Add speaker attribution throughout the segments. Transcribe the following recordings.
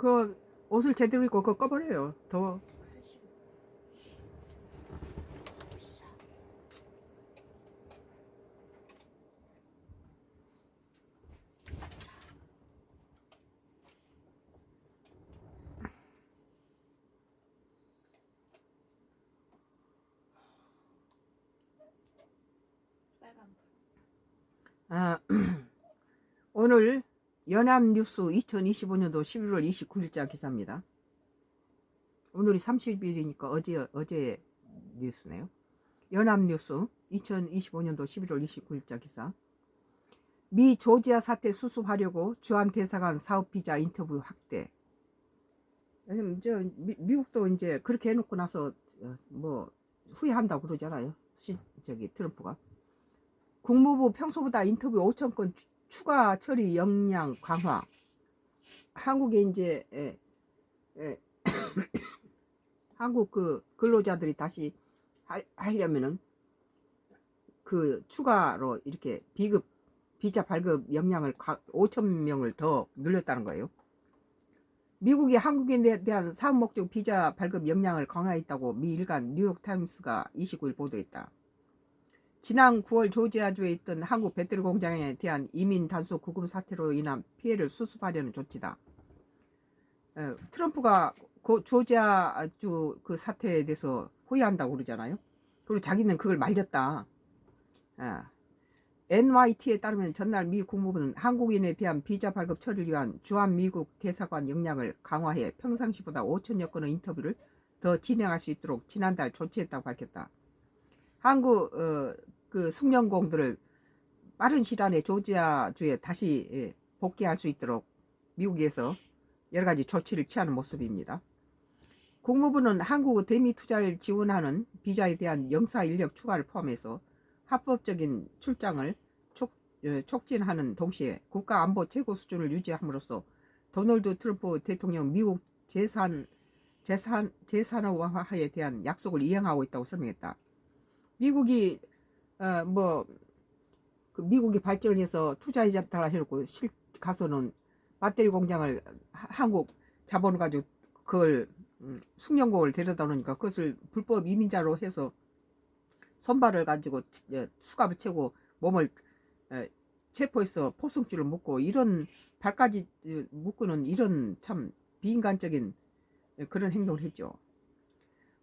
Speaker 1: 그 옷을 제대로 입고 그거 꺼버려요. 더워. 아, 오늘 연합뉴스 2025년도 11월 29일자 기사입니다. 오늘이 30일이니까 어제 뉴스네요. 연합뉴스 2025년도 11월 29일자 기사. 미 조지아 사태 수습하려고 주한 대사관 사업 비자 인터뷰 확대. 왜냐면 미국도 이제 그렇게 해놓고 나서 뭐 후회한다고 그러잖아요. 트럼프가. 국무부 평소보다 인터뷰 5천 건 추가 처리 역량 강화. 한국에 이제 한국 그 근로자들이 다시 하려면은 그 추가로 이렇게 비자 발급 역량을 5천 명을 더 늘렸다는 거예요. 미국이 한국인에 대한 사업 목적 비자 발급 역량을 강화했다고 미 일간 뉴욕타임스가 29일 보도했다. 지난 9월 조지아주에 있던 한국 배터리 공장에 대한 이민 단속 구금 사태로 인한 피해를 수습하려는 조치다. 트럼프가 조지아주 그 사태에 대해서 후회한다고 그러잖아요. 그리고 자기는 그걸 말렸다. NYT에 따르면 전날 미 국무부는 한국인에 대한 비자 발급 처리를 위한 주한 미국 대사관 역량을 강화해 평상시보다 5천여 건의 인터뷰를 더 진행할 수 있도록 지난달 조치했다고 밝혔다. 한국 그 숙련공들을 빠른 시일 안에 조지아주에 다시 복귀할 수 있도록 미국에서 여러 가지 조치를 취하는 모습입니다. 국무부는 한국 대미 투자를 지원하는 비자에 대한 영사 인력 추가를 포함해서 합법적인 출장을 촉진하는 동시에 국가안보 최고 수준을 유지함으로써 도널드 트럼프 대통령 미국 재산화에 대한 약속을 이행하고 있다고 설명했다. 미국이 미국이 발전을 해서 투자이자를 해놓고 가서는 배터리 공장을 한국 자본을 가지고 그걸 숙련공을 데려다 놓으니까 그것을 불법 이민자로 해서 손발을 가지고 수갑을 채고 몸을 체포해서 포승줄을 묶고 이런 발까지 묶는 이런 참 비인간적인 그런 행동을 했죠.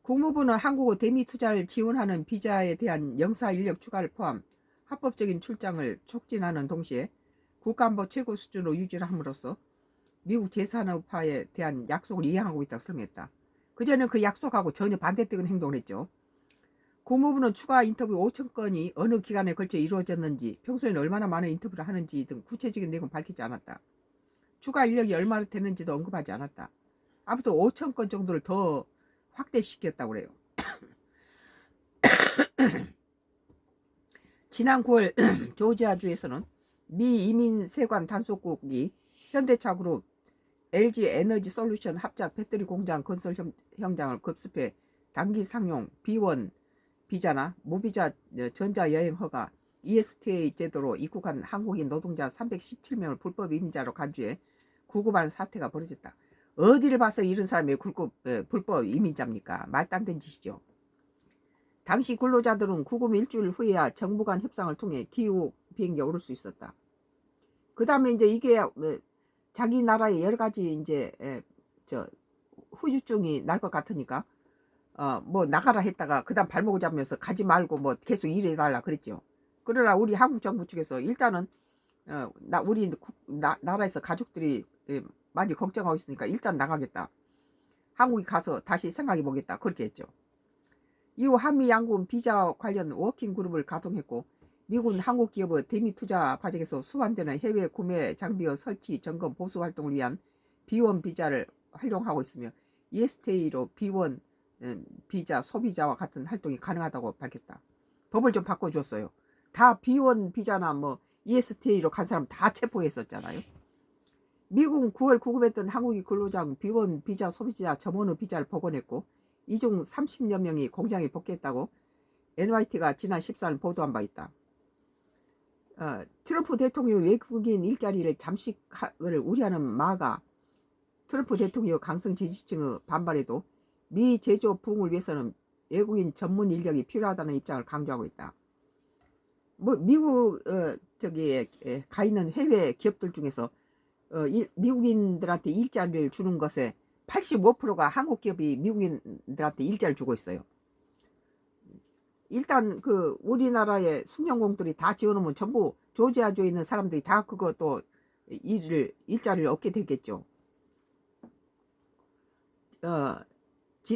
Speaker 1: 국무부는 한국 대미 투자를 지원하는 비자에 대한 영사 인력 추가를 포함 합법적인 출장을 촉진하는 동시에 국가안보 최고 수준으로 유지를 함으로써 미국 재산업화에 대한 약속을 이행하고 있다고 설명했다. 그전에는 그 약속하고 전혀 반대되는 행동을 했죠. 국무부는 추가 인터뷰 5천 건이 어느 기간에 걸쳐 이루어졌는지, 평소에는 얼마나 많은 인터뷰를 하는지 등 구체적인 내용은 밝히지 않았다. 추가 인력이 얼마나 되는지도 언급하지 않았다. 아무튼 5천 건 정도를 더 확대시켰다고 그래요. 지난 9월 조지아주에서는 미 이민세관 단속국이 현대차그룹 LG에너지솔루션 합작 배터리 공장 건설 현장을 급습해 단기 상용 B1 비자나 무비자 전자여행 허가 ESTA 제도로 입국한 한국인 노동자 317명을 불법 이민자로 간주해 구금하는 사태가 벌어졌다. 어디를 봐서 이런 사람이 불법 이민자입니까? 말도 안 되는 짓이죠. 당시 근로자들은 구금 일주일 후에야 정부 간 협상을 통해 기후 비행기에 오를 수 있었다. 그 다음에 이제 이게 자기 나라에 여러 가지 이제 후유증이 날 것 같으니까 뭐 나가라 했다가 그다음 발목을 잡으면서 가지 말고 뭐 계속 일해달라 그랬죠. 그러나 우리 한국 정부 측에서 일단은 우리 나라에서 가족들이 많이 걱정하고 있으니까 일단 나가겠다. 한국에 가서 다시 생각해 보겠다. 그렇게 했죠. 이후 한미 양국은 비자 관련 워킹 그룹을 가동했고 미국은 한국 기업의 대미 투자 과정에서 수반되는 해외 구매 장비의 설치, 점검, 보수 활동을 위한 B1 비자를 활용하고 있으며 ESTA로 B1 비자, 소비자와 같은 활동이 가능하다고 밝혔다. 법을 좀 바꿔주었어요. 다 B1 비자나 뭐 ESTA로 간 사람 다 체포했었잖아요. 미국은 9월 구금했던 한국인 근로자는 B1 비자, 소비자 점원의 비자를 복원했고 이 중 30여 명이 공장에 복귀했다고 NYT가 지난 14일 보도한 바 있다. 트럼프 대통령이 외국인 일자리를 잠식을 우려하는 마가 트럼프 대통령 강성 지지층의 반발에도 미 제조 부흥을 위해서는 외국인 전문 인력이 필요하다는 입장을 강조하고 있다. 뭐 미국 가 있는 해외 기업들 중에서 미국인들한테 일자리를 주는 것에 85%가 한국 기업이 미국인들한테 일자리를 주고 있어요. 일단 그 우리나라의 숙련공들이 다 지어놓으면 전부 조지아주에 있는 사람들이 다 그것도 일자리를 얻게 되겠죠.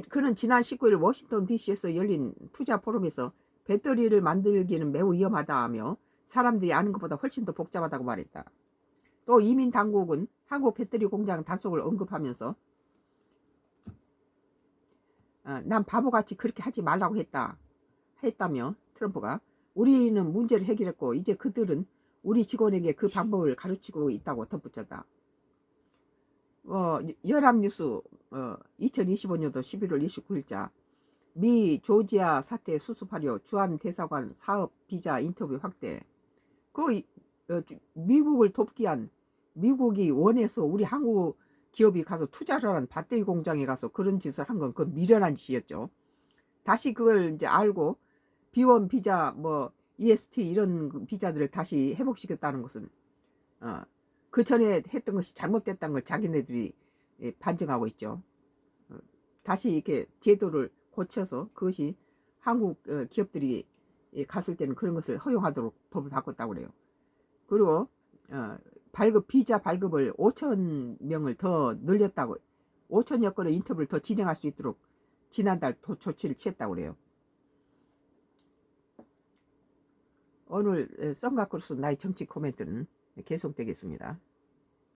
Speaker 1: 그는 지난 19일 워싱턴 DC에서 열린 투자 포럼에서 배터리를 만들기는 매우 위험하다며 사람들이 아는 것보다 훨씬 더 복잡하다고 말했다. 또 이민 당국은 한국 배터리 공장 단속을 언급하면서 난 바보같이 그렇게 하지 말라고 했다며 트럼프가 우리는 문제를 해결했고 이제 그들은 우리 직원에게 그 방법을 가르치고 있다고 덧붙였다. 연합뉴스 2025년도 11월 29일자 미 조지아 사태 수습하려 주한 대사관 사업 비자 인터뷰 확대. 미국을 돕기 위한 미국이 원해서 우리 한국 기업이 가서 투자를 한 배터리 공장에 가서 그런 짓을 한 건 그 미련한 짓이었죠. 다시 그걸 이제 알고 B1 비자 뭐 EST 이런 비자들을 다시 회복시켰다는 것은 그 전에 했던 것이 잘못됐다는 걸 자기네들이 반증하고 있죠. 다시 이렇게 제도를 고쳐서 그것이 한국 기업들이 갔을 때는 그런 것을 허용하도록 법을 바꿨다고 그래요. 그리고 비자 발급을 5,000명을 더 늘렸다고 5,000여 건의 인터뷰를 더 진행할 수 있도록 지난달 조치를 취했다고 그래요. 오늘 썬가크루스 나의 정치 코멘트는 계속되겠습니다.